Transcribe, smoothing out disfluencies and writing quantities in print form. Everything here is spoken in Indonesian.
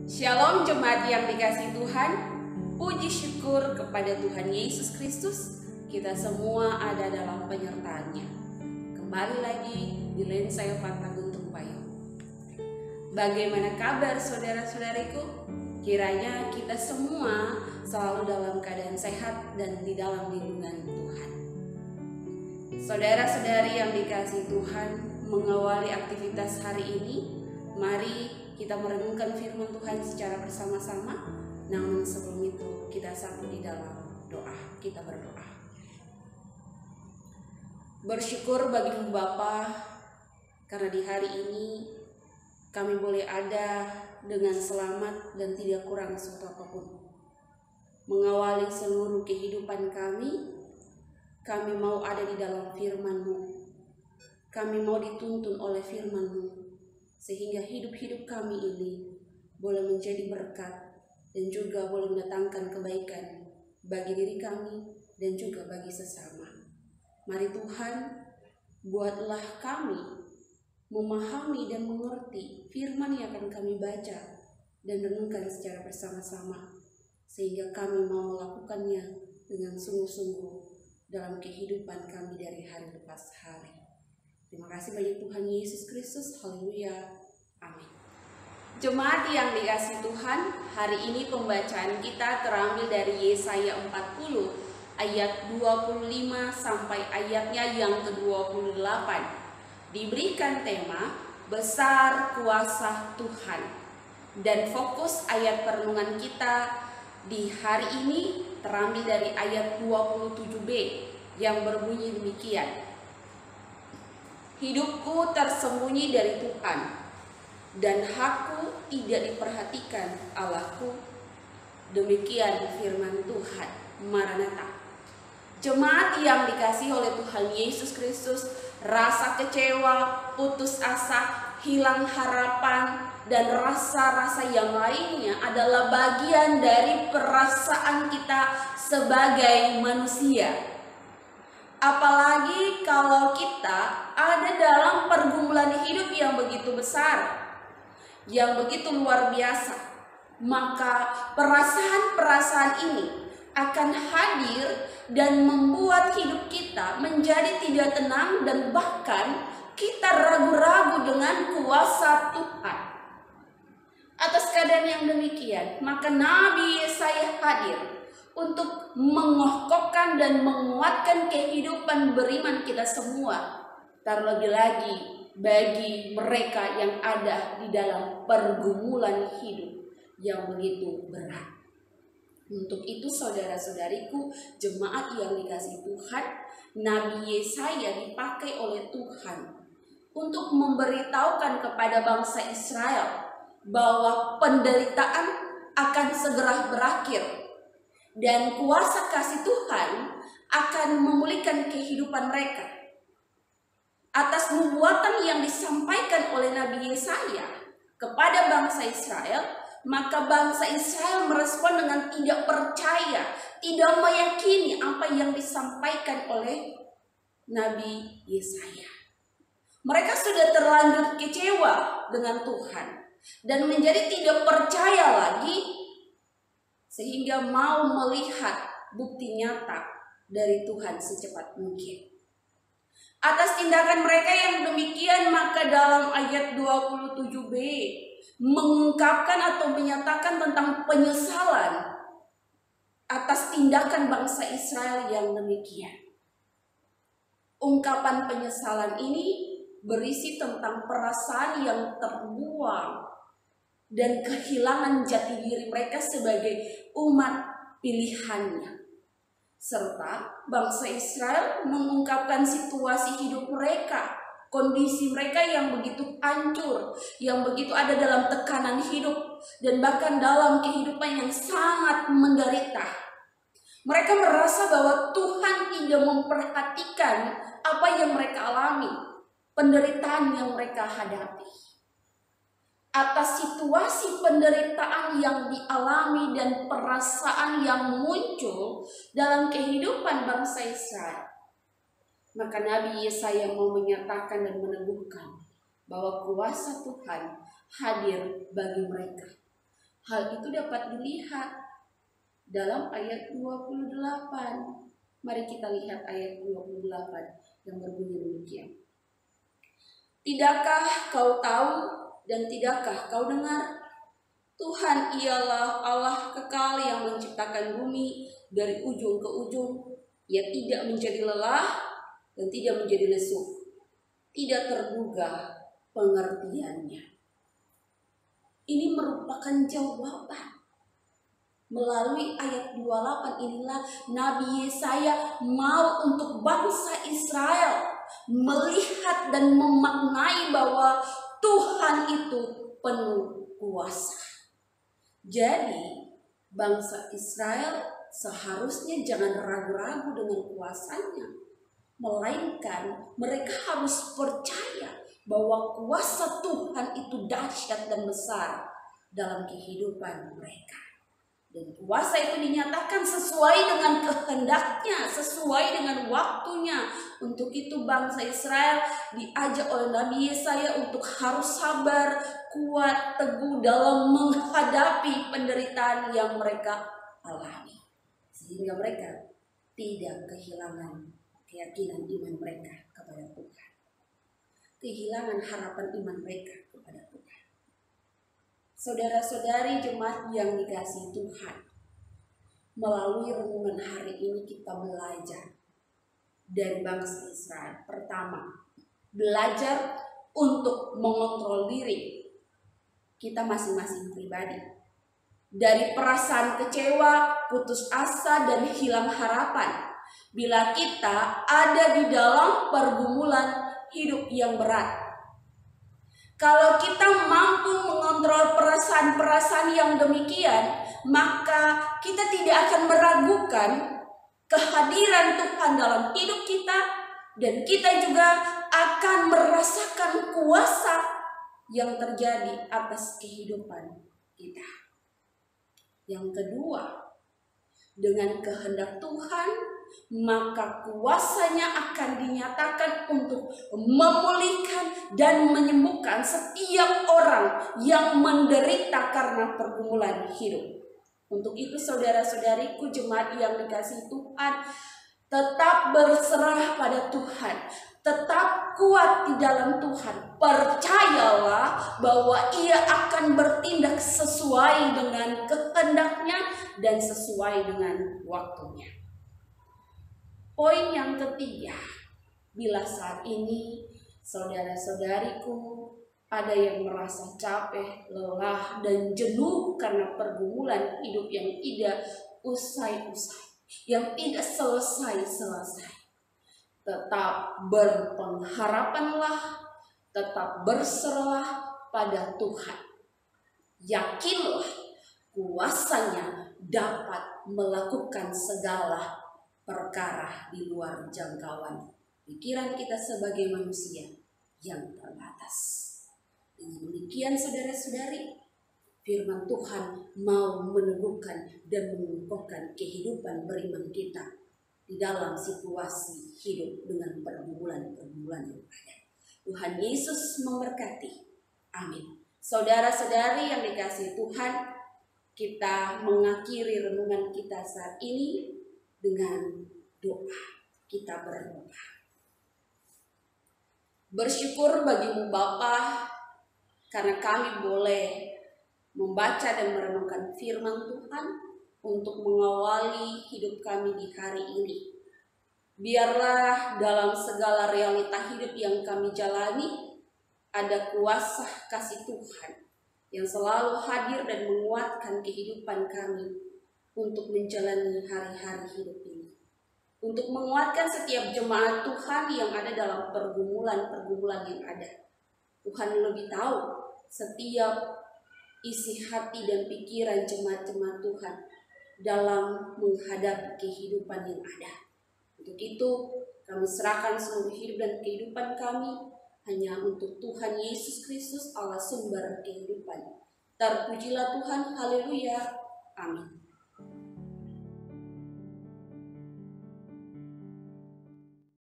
Shalom jemaat yang dikasihi Tuhan. Puji syukur kepada Tuhan Yesus Kristus. Kita semua ada dalam penyertaan-Nya. Kembali lagi di lensa Pantaguntung Payung. Bagaimana kabar saudara-saudariku? Kiranya kita semua selalu dalam keadaan sehat dan di dalam lindungan Tuhan. Saudara-saudari yang dikasihi Tuhan, mengawali aktivitas hari ini, mari kita merenungkan firman Tuhan secara bersama-sama. Namun sebelum itu kita satu di dalam doa. Kita berdoa. Bersyukur bagimu Bapa, karena di hari ini kami boleh ada dengan selamat dan tidak kurang suatu apapun. Mengawali seluruh kehidupan kami mau ada di dalam firman-Mu. Kami mau dituntun oleh firman-Mu, sehingga hidup-hidup kami ini boleh menjadi berkat dan juga boleh mendatangkan kebaikan bagi diri kami dan juga bagi sesama. Mari Tuhan, buatlah kami memahami dan mengerti firman yang akan kami baca dan renungkan secara bersama-sama, sehingga kami mau melakukannya dengan sungguh-sungguh dalam kehidupan kami dari hari lepas hari. Terima kasih banyak Tuhan Yesus Kristus. Haleluya. Amin. Jemaat yang dikasihi Tuhan, hari ini pembacaan kita terambil dari Yesaya 40 ayat 25 sampai ayatnya yang ke-28. Diberikan tema besar kuasa Tuhan. Dan fokus ayat perenungan kita di hari ini terambil dari ayat 27b yang berbunyi demikian. Hidupku tersembunyi dari Tuhan, dan hakku tidak diperhatikan Allahku. Demikian firman Tuhan. Maranatha. Jemaat yang dikasihi oleh Tuhan Yesus Kristus, rasa kecewa, putus asa, hilang harapan, dan rasa-rasa yang lainnya adalah bagian dari perasaan kita sebagai manusia. Apalagi kalau kita ada dalam pergumulan hidup yang begitu besar, yang begitu luar biasa, maka perasaan-perasaan ini akan hadir dan membuat hidup kita menjadi tidak tenang dan bahkan kita ragu-ragu dengan kuasa Tuhan. Atas keadaan yang demikian, maka Nabi Yesaya hadir untuk mengokohkan dan menguatkan kehidupan beriman kita semua. Terlebih lagi bagi mereka yang ada di dalam pergumulan hidup yang begitu berat. Untuk itu saudara-saudariku, jemaat yang dikasihi Tuhan, Nabi Yesaya dipakai oleh Tuhan untuk memberitahukan kepada bangsa Israel bahwa penderitaan akan segera berakhir dan kuasa kasih Tuhan akan memulihkan kehidupan mereka. Atas nubuatan yang disampaikan oleh Nabi Yesaya kepada bangsa Israel, maka bangsa Israel merespon dengan tidak percaya, tidak meyakini apa yang disampaikan oleh Nabi Yesaya. Mereka sudah terlanjur kecewa dengan Tuhan dan menjadi tidak percaya lagi, sehingga mau melihat bukti nyata dari Tuhan secepat mungkin. Atas tindakan mereka yang demikian, maka dalam ayat 27b mengungkapkan atau menyatakan tentang penyesalan atas tindakan bangsa Israel yang demikian. Ungkapan penyesalan ini berisi tentang perasaan yang terbuang dan kehilangan jati diri mereka sebagai umat pilihannya. Serta bangsa Israel mengungkapkan situasi hidup mereka, kondisi mereka yang begitu hancur, yang begitu ada dalam tekanan hidup, dan bahkan dalam kehidupan yang sangat menderita. Mereka merasa bahwa Tuhan tidak memperhatikan apa yang mereka alami, penderitaan yang mereka hadapi. Atas situasi penderitaan yang dialami dan perasaan yang muncul dalam kehidupan bangsa Israel, maka Nabi Yesaya mau menyatakan dan meneguhkan bahwa kuasa Tuhan hadir bagi mereka, Hal itu dapat dilihat dalam ayat 28. Mari kita lihat ayat 28 yang berbunyi demikian. Tidakkah kau tahu dan tidakkah kau dengar? Tuhan ialah Allah kekal yang menciptakan bumi dari ujung ke ujung. Ia tidak menjadi lelah dan tidak menjadi lesu. Tidak terduga pengertiannya. Ini merupakan jawaban. Melalui ayat 28 inilah Nabi Yesaya mau untuk bangsa Israel melihat dan memaknai bahwa Tuhan itu penuh kuasa. Jadi bangsa Israel seharusnya jangan ragu-ragu dengan kuasanya, melainkan mereka harus percaya bahwa kuasa Tuhan itu dahsyat dan besar dalam kehidupan mereka. Dan kuasa itu dinyatakan sesuai dengan kehendaknya, sesuai dengan waktunya. Untuk itu bangsa Israel diajak oleh Nabi Yesaya untuk harus sabar, kuat, teguh dalam menghadapi penderitaan yang mereka alami. Sehingga mereka tidak kehilangan keyakinan iman mereka kepada Tuhan. Kehilangan harapan iman mereka kepada Tuhan. Saudara-saudari jemaat yang dikasihi Tuhan, melalui renungan hari ini kita belajar dari bangsa Israel. Pertama, belajar untuk mengontrol diri kita masing-masing pribadi dari perasaan kecewa, putus asa, dan hilang harapan bila kita ada di dalam pergumulan hidup yang berat. Kalau kita mampu mengontrol perasaan-perasaan yang demikian, maka kita tidak akan meragukan kehadiran Tuhan dalam hidup kita, dan kita juga akan merasakan kuasa yang terjadi atas kehidupan kita. Yang kedua, dengan kehendak Tuhan, maka kuasanya akan dinyatakan untuk memulihkan dan menyembuhkan setiap orang yang menderita karena pergumulan hidup. Untuk itu saudara-saudariku jemaat yang dikasihi Tuhan, tetap berserah pada Tuhan, tetap kuat di dalam Tuhan. Percayalah bahwa Ia akan bertindak sesuai dengan kehendaknya dan sesuai dengan waktunya. Poin yang ketiga, bila saat ini saudara-saudariku ada yang merasa capek, lelah, dan jenuh karena pergumulan hidup yang tidak usai-usai, yang tidak selesai-selesai, tetap berpengharapanlah, tetap berserahlah pada Tuhan. Yakinlah kuasanya dapat melakukan segala perkara di luar jangkauan pikiran kita sebagai manusia yang terbatas. Dengan demikian saudara-saudari, firman Tuhan mau meneguhkan dan mengukuhkan kehidupan beriman kita di dalam situasi hidup dengan pergumulan-pergumulan yang ada. Tuhan Yesus memberkati. Amin. Saudara-saudari yang dikasihi Tuhan, kita mengakhiri renungan kita saat ini dengan doa. Kita berdoa. Bersyukur bagimu Bapa, karena kami boleh membaca dan merenungkan firman Tuhan untuk mengawali hidup kami di hari ini. Biarlah dalam segala realita hidup yang kami jalani, ada kuasa kasih Tuhan yang selalu hadir dan menguatkan kehidupan kami untuk menjalani hari-hari hidup ini. Untuk menguatkan setiap jemaat Tuhan yang ada dalam pergumulan-pergumulan yang ada. Tuhan lebih tahu setiap isi hati dan pikiran jemaat-jemaat Tuhan dalam menghadapi kehidupan yang ada. Untuk itu kami serahkan seluruh hidup dan kehidupan kami hanya untuk Tuhan Yesus Kristus, Allah sumber kehidupan. Terpujilah Tuhan, haleluya, amin.